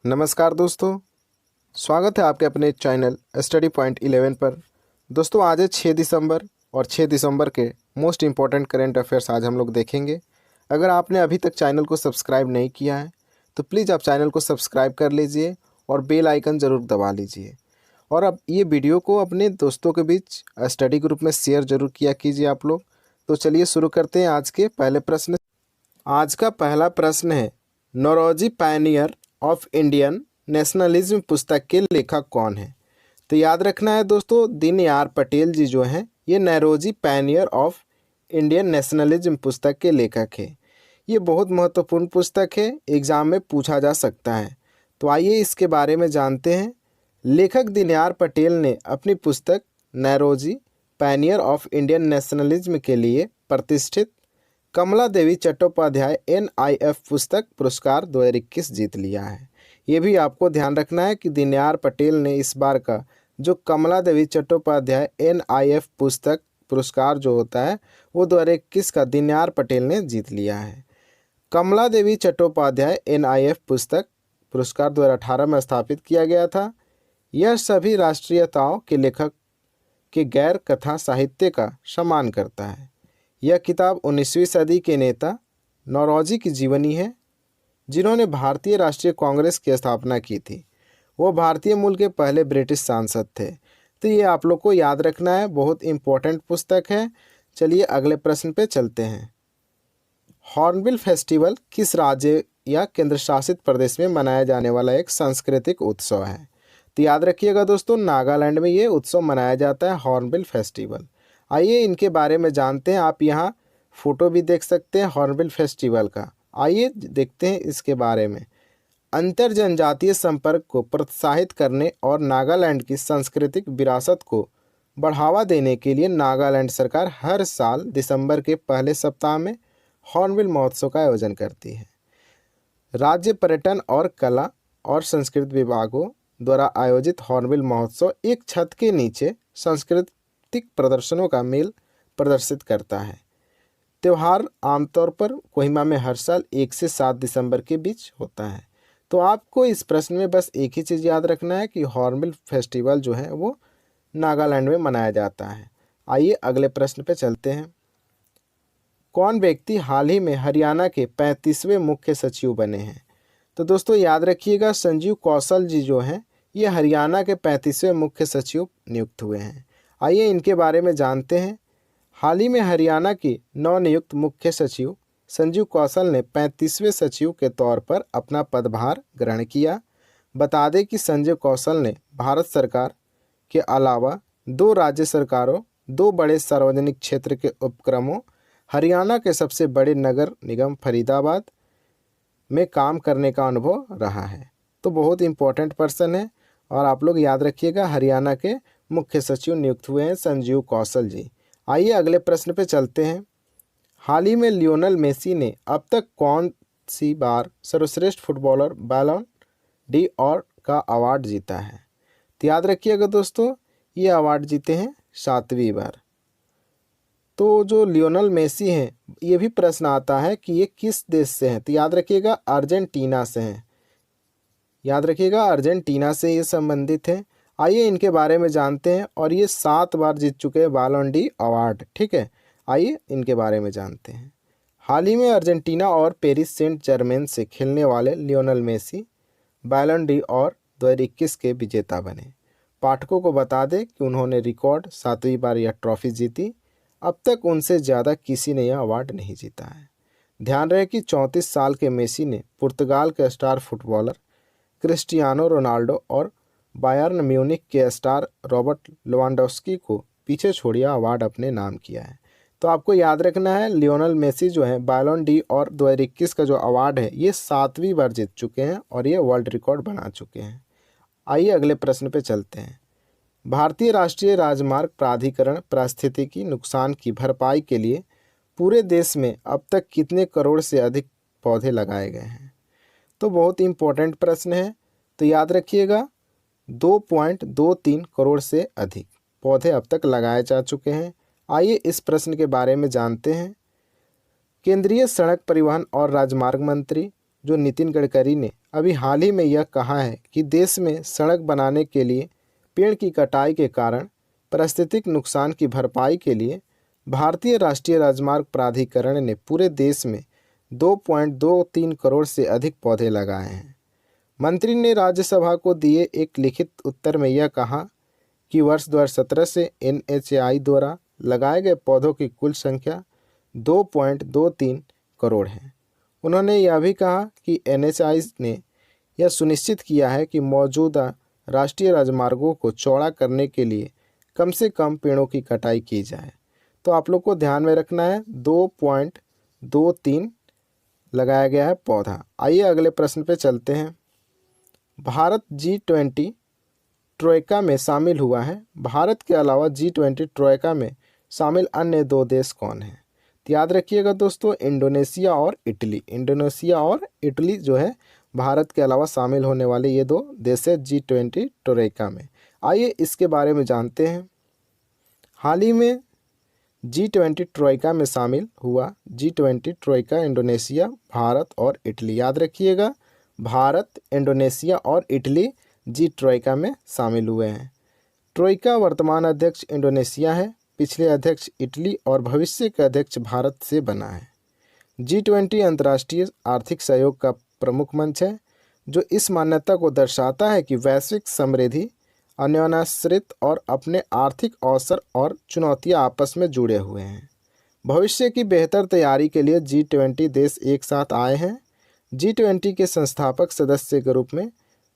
नमस्कार दोस्तों, स्वागत है आपके अपने चैनल स्टडी पॉइंट 11 पर। दोस्तों आज है 6 दिसंबर और 6 दिसंबर के मोस्ट इम्पॉर्टेंट करंट अफेयर्स आज हम लोग देखेंगे। अगर आपने अभी तक चैनल को सब्सक्राइब नहीं किया है तो प्लीज़ आप चैनल को सब्सक्राइब कर लीजिए और बेल आइकन ज़रूर दबा लीजिए। और अब ये वीडियो को अपने दोस्तों के बीच स्टडी ग्रुप में शेयर ज़रूर किया कीजिए आप लोग। तो चलिए शुरू करते हैं आज के पहले प्रश्न। आज का पहला प्रश्न है, Naoroji pioneer of Indian nationalism पुस्तक के लेखक कौन है? तो याद रखना है दोस्तों, दीनदयाल पटेल जी जो हैं ये Naoroji pioneer of Indian nationalism पुस्तक के लेखक है। ये बहुत महत्वपूर्ण पुस्तक है, एग्जाम में पूछा जा सकता है। तो आइए इसके बारे में जानते हैं। लेखक दीनदयाल पटेल ने अपनी पुस्तक Naoroji pioneer of Indian nationalism के लिए प्रतिष्ठित कमला देवी चट्टोपाध्याय NIF पुस्तक पुरस्कार 2021 जीत लिया है। ये भी आपको ध्यान रखना है कि दीनदयाल पटेल ने इस बार का जो कमला देवी चट्टोपाध्याय NIF पुस्तक पुरस्कार जो होता है वो 2021 का दीनदयाल पटेल ने जीत लिया है। कमला देवी चट्टोपाध्याय NIF पुस्तक पुरस्कार 2018 में स्थापित किया गया था। यह सभी राष्ट्रीयताओं के लेखक के गैर कथा साहित्य का सम्मान करता है। यह किताब 19वीं सदी के नेता नौरोजी की जीवनी है, जिन्होंने भारतीय राष्ट्रीय कांग्रेस की स्थापना की थी। वो भारतीय मूल के पहले ब्रिटिश सांसद थे। तो ये आप लोग को याद रखना है, बहुत इम्पोर्टेंट पुस्तक है। चलिए अगले प्रश्न पे चलते हैं। हॉर्नबिल फेस्टिवल किस राज्य या केंद्र शासित प्रदेश में मनाया जाने वाला एक सांस्कृतिक उत्सव है? तो याद रखिएगा दोस्तों, नागालैंड में ये उत्सव मनाया जाता है, हॉर्नबिल फेस्टिवल। आइए इनके बारे में जानते हैं। आप यहाँ फोटो भी देख सकते हैं हॉर्नबिल फेस्टिवल का। आइए देखते हैं इसके बारे में। अंतर जनजातीय संपर्क को प्रोत्साहित करने और नागालैंड की सांस्कृतिक विरासत को बढ़ावा देने के लिए नागालैंड सरकार हर साल दिसंबर के पहले सप्ताह में हॉर्नबिल महोत्सव का आयोजन करती है। राज्य पर्यटन और कला और संस्कृति विभागों द्वारा आयोजित हॉर्नबिल महोत्सव एक छत के नीचे सांस्कृतिक प्रदर्शनों का मेल प्रदर्शित करता है। त्यौहार आमतौर पर कोहिमा में हर साल 1 से 7 दिसंबर के बीच होता है। तो आपको इस प्रश्न में बस एक ही चीज़ याद रखना है कि हॉर्नबिल फेस्टिवल जो है वो नागालैंड में मनाया जाता है। आइए अगले प्रश्न पे चलते हैं। कौन व्यक्ति हाल ही में हरियाणा के 35वें मुख्य सचिव बने हैं? तो दोस्तों याद रखिएगा, संजीव कौशल जी जो हैं ये हरियाणा के 35वें मुख्य सचिव नियुक्त हुए हैं। आइए इनके बारे में जानते हैं। हाल ही में हरियाणा के नवनियुक्त मुख्य सचिव संजीव कौशल ने 35वें सचिव के तौर पर अपना पदभार ग्रहण किया। बता दें कि संजीव कौशल ने भारत सरकार के अलावा 2 राज्य सरकारों, 2 बड़े सार्वजनिक क्षेत्र के उपक्रमों, हरियाणा के सबसे बड़े नगर निगम फरीदाबाद में काम करने का अनुभव रहा है। तो बहुत इंपॉर्टेंट पर्सन है और आप लोग याद रखिएगा, हरियाणा के मुख्य सचिव नियुक्त हुए हैं संजीव कौशल जी। आइए अगले प्रश्न पे चलते हैं। हाल ही में लियोनेल मेसी ने अब तक कौन सी बार सर्वश्रेष्ठ फुटबॉलर बैलन डी और का अवार्ड जीता है? तो याद रखिएगा दोस्तों, ये अवार्ड जीते हैं 7वीं बार। तो जो लियोनेल मेसी हैं, ये भी प्रश्न आता है कि ये किस देश से हैं? तो याद रखिएगा अर्जेंटीना से हैं। याद रखिएगा अर्जेंटीना से ये संबंधित हैं। आइए इनके बारे में जानते हैं। और ये 7 बार जीत चुके हैं बैलन डी अवार्ड। ठीक है, आइए इनके बारे में जानते हैं। हाल ही में अर्जेंटीना और पेरिस सेंट जर्मेन से खेलने वाले लियोनेल मेसी बैलन डी और 2021 के विजेता बने। पाठकों को बता दें कि उन्होंने रिकॉर्ड 7वीं बार यह ट्रॉफी जीती। अब तक उनसे ज़्यादा किसी ने यह अवार्ड नहीं जीता है। ध्यान रहे कि 34 साल के मेसी ने पुर्तगाल के स्टार फुटबॉलर क्रिस्टियानो रोनाल्डो और बायर्न म्यूनिख के स्टार रॉबर्ट लेवांडोव्स्की को पीछे छोड़ यह अवार्ड अपने नाम किया है। तो आपको याद रखना है, लियोनेल मेसी जो है बैलन डी और 2021 का जो अवार्ड है ये 7वीं बार जीत चुके हैं और ये वर्ल्ड रिकॉर्ड बना चुके हैं। आइए अगले प्रश्न पे चलते हैं। भारतीय राष्ट्रीय राजमार्ग प्राधिकरण पारिस्थितिकी नुकसान की भरपाई के लिए पूरे देश में अब तक कितने करोड़ से अधिक पौधे लगाए गए हैं? तो बहुत इंपॉर्टेंट प्रश्न है। तो याद रखिएगा 2.23 करोड़ से अधिक पौधे अब तक लगाए जा चुके हैं। आइए इस प्रश्न के बारे में जानते हैं। केंद्रीय सड़क परिवहन और राजमार्ग मंत्री जो नितिन गडकरी ने अभी हाल ही में यह कहा है कि देश में सड़क बनाने के लिए पेड़ की कटाई के कारण पारिस्थितिक नुकसान की भरपाई के लिए भारतीय राष्ट्रीय राजमार्ग प्राधिकरण ने पूरे देश में 2.23 करोड़ से अधिक पौधे लगाए हैं। मंत्री ने राज्यसभा को दिए एक लिखित उत्तर में यह कहा कि वर्ष 2017 से NHAI द्वारा लगाए गए पौधों की कुल संख्या 2.23 करोड़ है। उन्होंने यह भी कहा कि NHAI ने यह सुनिश्चित किया है कि मौजूदा राष्ट्रीय राजमार्गों को चौड़ा करने के लिए कम से कम पेड़ों की कटाई की जाए। तो आप लोग को ध्यान में रखना है 2.23 लगाया गया है पौधा। आइए अगले प्रश्न पे चलते हैं। भारत G20 ट्रोइका में शामिल हुआ है। भारत के अलावा G20 ट्रोइका में शामिल अन्य 2 देश कौन हैं? तो याद रखिएगा दोस्तों, इंडोनेशिया और इटली। इंडोनेशिया और इटली जो है भारत के अलावा शामिल होने वाले ये 2 देश है G20 ट्रोइका में। आइए इसके बारे में जानते हैं। हाल ही में G20 ट्रोइका में शामिल हुआ G20 ट्रोइका इंडोनेशिया, भारत और इटली। याद रखिएगा, भारत, इंडोनेशिया और इटली G ट्रोइका में शामिल हुए हैं। ट्रोइका वर्तमान अध्यक्ष इंडोनेशिया है, पिछले अध्यक्ष इटली और भविष्य के अध्यक्ष भारत से बना है। G20 अंतर्राष्ट्रीय आर्थिक सहयोग का प्रमुख मंच है, जो इस मान्यता को दर्शाता है कि वैश्विक समृद्धि, अन्योन्याश्रित और अपने आर्थिक अवसर और चुनौतियां आपस में जुड़े हुए हैं। भविष्य की बेहतर तैयारी के लिए G20 देश एक साथ आए हैं। G20 के संस्थापक सदस्य के रूप में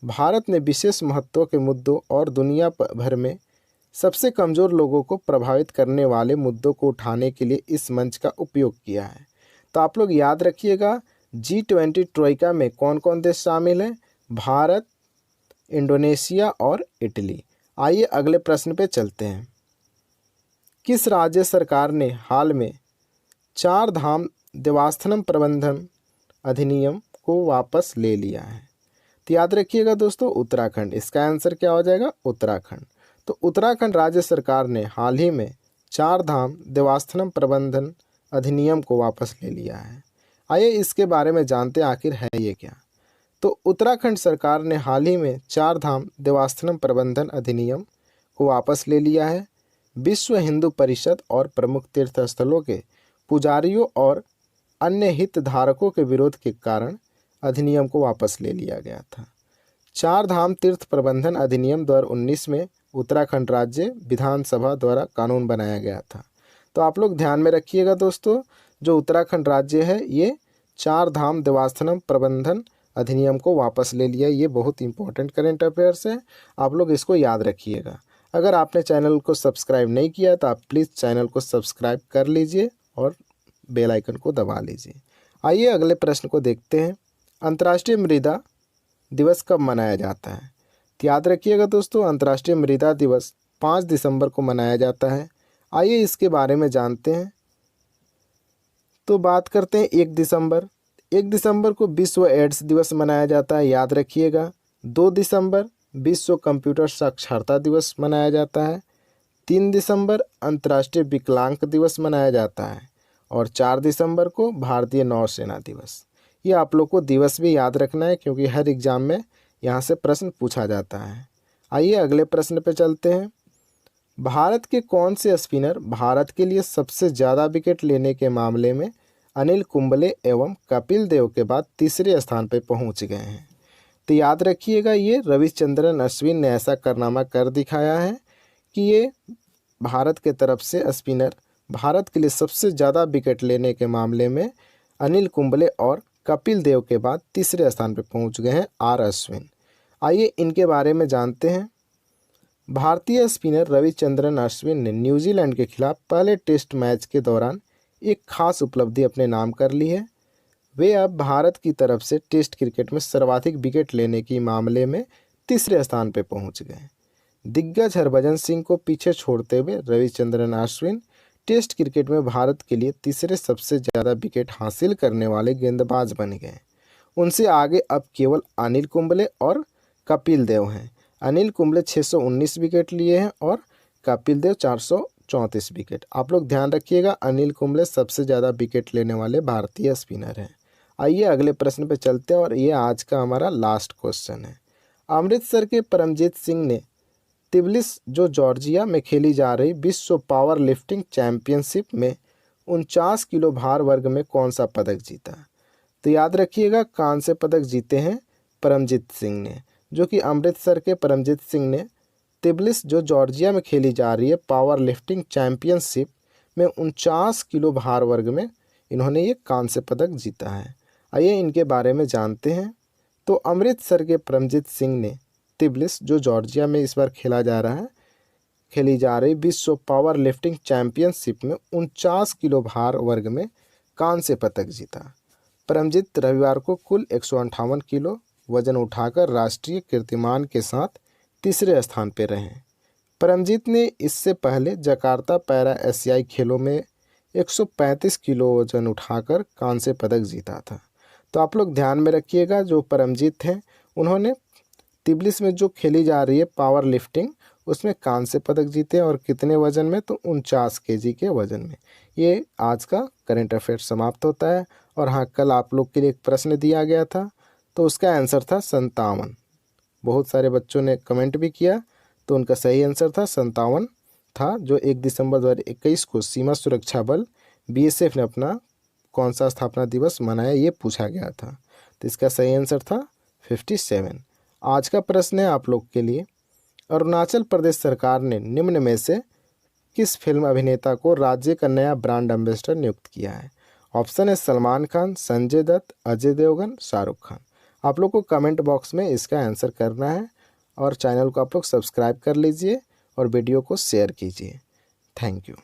भारत ने विशेष महत्व के मुद्दों और दुनिया भर में सबसे कमज़ोर लोगों को प्रभावित करने वाले मुद्दों को उठाने के लिए इस मंच का उपयोग किया है। तो आप लोग याद रखिएगा, G20 ट्रोइका में कौन कौन देश शामिल हैं? भारत, इंडोनेशिया और इटली। आइए अगले प्रश्न पे चलते हैं। किस राज्य सरकार ने हाल में 4 धाम देवस्थानम प्रबंधन अधिनियम को वापस ले लिया है? तो याद रखिएगा दोस्तों, उत्तराखंड। इसका आंसर क्या हो जाएगा? उत्तराखंड। तो उत्तराखंड राज्य सरकार ने हाल ही में 4 धाम देवस्थानम प्रबंधन अधिनियम को वापस ले लिया है। आइए इसके बारे में जानते हैं आखिर है ये क्या। तो उत्तराखंड सरकार ने हाल ही में 4 धाम देवस्थानम प्रबंधन अधिनियम को वापस ले लिया है। विश्व हिंदू परिषद और प्रमुख तीर्थ स्थलों के पुजारियों और अन्य हितधारकों के विरोध के कारण अधिनियम को वापस ले लिया गया था। 4 धाम तीर्थ प्रबंधन अधिनियम 2019 में उत्तराखंड राज्य विधानसभा द्वारा कानून बनाया गया था। तो आप लोग ध्यान में रखिएगा दोस्तों, जो उत्तराखंड राज्य है ये 4 धाम देवस्थानम प्रबंधन अधिनियम को वापस ले लिया। ये बहुत इंपॉर्टेंट करेंट अफेयर्स है, आप लोग इसको याद रखिएगा। अगर आपने चैनल को सब्सक्राइब नहीं किया तो आप प्लीज़ चैनल को सब्सक्राइब कर लीजिए और बेल आइकन को दबा लीजिए। आइए अगले प्रश्न को देखते हैं। अंतर्राष्ट्रीय मृदा दिवस कब मनाया जाता है? तो याद रखिएगा दोस्तों, अंतर्राष्ट्रीय मृदा दिवस 5 दिसंबर को मनाया जाता है। आइए इसके बारे में जानते हैं। तो बात करते हैं 1 दिसंबर। 1 दिसंबर को विश्व एड्स दिवस मनाया जाता है, याद रखिएगा। 2 दिसंबर विश्व कंप्यूटर साक्षरता दिवस मनाया जाता है। 3 दिसंबर अंतर्राष्ट्रीय विकलांग दिवस मनाया जाता है और 4 दिसंबर को भारतीय नौसेना दिवस। ये आप लोग को दिवस भी याद रखना है, क्योंकि हर एग्जाम में यहाँ से प्रश्न पूछा जाता है। आइए अगले प्रश्न पे चलते हैं। भारत के कौन से स्पिनर भारत के लिए सबसे ज़्यादा विकेट लेने के मामले में अनिल कुंबले एवं कपिल देव के बाद तीसरे स्थान पर पहुँच गए हैं? तो याद रखिएगा, ये रविचंद्रन अश्विन ने ऐसा कारनामा कर दिखाया है कि ये भारत के तरफ से स्पिनर भारत के लिए सबसे ज़्यादा विकेट लेने के मामले में अनिल कुंबले और कपिल देव के बाद तीसरे स्थान पर पहुंच गए हैं आर अश्विन। आइए इनके बारे में जानते हैं। भारतीय स्पिनर रविचंद्रन अश्विन ने न्यूजीलैंड के खिलाफ पहले टेस्ट मैच के दौरान एक खास उपलब्धि अपने नाम कर ली है। वे अब भारत की तरफ से टेस्ट क्रिकेट में सर्वाधिक विकेट लेने के मामले में तीसरे स्थान पर पहुंच गए। दिग्गज हरभजन सिंह को पीछे छोड़ते हुए रविचंद्रन अश्विन टेस्ट क्रिकेट में भारत के लिए तीसरे सबसे ज़्यादा विकेट हासिल करने वाले गेंदबाज बन गए। उनसे आगे अब केवल अनिल कुंबले और कपिल देव हैं। अनिल कुंबले 619 विकेट लिए हैं और कपिल देव 434 विकेट। आप लोग ध्यान रखिएगा, अनिल कुंबले सबसे ज़्यादा विकेट लेने वाले भारतीय स्पिनर हैं। आइए अगले प्रश्न पे चलते हैं और ये आज का हमारा लास्ट क्वेश्चन है। अमृतसर के परमजीत सिंह ने तिबलिस जो जॉर्जिया में खेली जा रही विश्व पावर लिफ्टिंग चैंपियनशिप में 49 किलो भार वर्ग में कौन सा पदक जीता? तो याद रखिएगा कांस्य पदक जीते हैं परमजीत सिंह ने, जो कि अमृतसर के परमजीत सिंह ने तिबलिस जो जॉर्जिया में खेली जा रही है पावर लिफ्टिंग चैंपियनशिप में 49 किलो भार वर्ग में इन्होंने ये कांस्य पदक जीता है। आइए इनके बारे में जानते हैं। तो अमृतसर के परमजीत सिंह ने तिबलिस जो जॉर्जिया में इस बार खेली जा रही विश्व पावर लिफ्टिंग चैंपियनशिप में 49 किलो भार वर्ग में कांस्य पदक जीता। परमजीत रविवार को कुल 158 किलो वजन उठाकर राष्ट्रीय कीर्तिमान के साथ तीसरे स्थान पर रहे। परमजीत ने इससे पहले जकार्ता पैरा एशियाई खेलों में 135 किलो वजन उठाकर कांस्य पदक जीता था। तो आप लोग ध्यान में रखिएगा, जो परमजीत हैं उन्होंने तिबलिस में जो खेली जा रही है पावर लिफ्टिंग उसमें कांस्य पदक जीते और कितने वजन में? तो 49 केजी के वजन में। ये आज का करंट अफेयर समाप्त होता है। और हाँ, कल आप लोग के लिए एक प्रश्न दिया गया था, तो उसका आंसर था 57। बहुत सारे बच्चों ने कमेंट भी किया, तो उनका सही आंसर था 57 था, जो 1 दिसंबर 2021 को सीमा सुरक्षा बल BSF ने अपना कौन सा स्थापना दिवस मनाया, ये पूछा गया था। तो इसका सही आंसर था 57। आज का प्रश्न है आप लोग के लिए, अरुणाचल प्रदेश सरकार ने निम्न में से किस फिल्म अभिनेता को राज्य का नया ब्रांड एम्बेसडर नियुक्त किया है? ऑप्शन है सलमान खान, संजय दत्त, अजय देवगन, शाहरुख खान। आप लोग को कमेंट बॉक्स में इसका आंसर करना है और चैनल को आप लोग सब्सक्राइब कर लीजिए और वीडियो को शेयर कीजिए। Thank you.